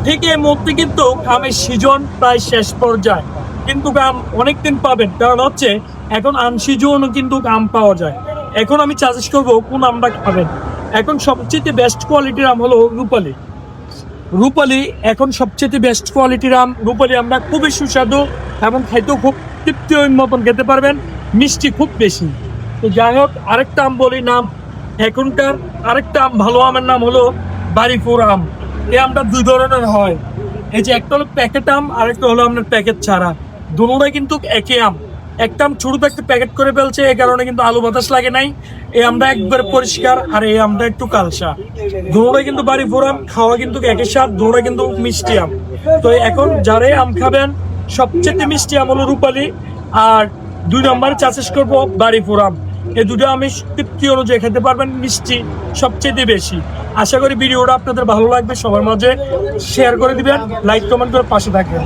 ঠিক এই মুহূর্তে কিন্তু আমের সিজন প্রায় শেষ পর্যায়ে, কিন্তু আম অনেকদিন পাবেন, কারণ হচ্ছে এখন আনসিজনও কিন্তু আম পাওয়া যায়। এখন আমি সাজেস্ট করবো কোন আমটা খাবেন। এখন সবচেয়ে বেস্ট কোয়ালিটির আম হলো রূপালী। রূপালী এখন সবচেয়ে বেস্ট কোয়ালিটির আম। রূপালী আমরা খুবই সুস্বাদু এবং খাইতেও খুব তৃপ্তি মতন খেতে পারবেন, মিষ্টি খুব বেশি। তো যাই হোক, আরেকটা আম বলি নাম। এখনকার আরেকটা আম, ভালো আমের নাম হলো বাড়িপুর আম। এই আমটা দুই ধরনের হয়। এই যে একটা হলো প্যাকেট আম, আরেকটা হলো আপনার প্যাকেট ছাড়া। দুটোটাই কিন্তু একই আম। একটা আম ছোট একটা প্যাকেট করে ফেলছে, এই কারণে কিন্তু আলু বাতাস লাগে নাই। এই আমটা একবার পরিষ্কার, আর এই আমটা একটু কালসা। দুটোটাই কিন্তু বাড়িপুর আম, খাওয়া কিন্তু একই স্বাদ, দুটোটাই কিন্তু মিষ্টি আম। তো এখন যারাই আম খাবেন, সবচেয়ে মিষ্টি আম হলো রূপালী, আর 2 নম্বরে চাষেস করবো বাড়িপুর আম। এই দুটো আমি তৃপ্তি অনুযায়ী খেতে পারবেন, মিষ্টি সবচেয়ে বেশি। আশা করি ভিডিওটা আপনাদের ভালো লাগবে, সবার মাঝে শেয়ার করে দিবেন, লাইক কমেন্ট করে পাশে থাকবেন।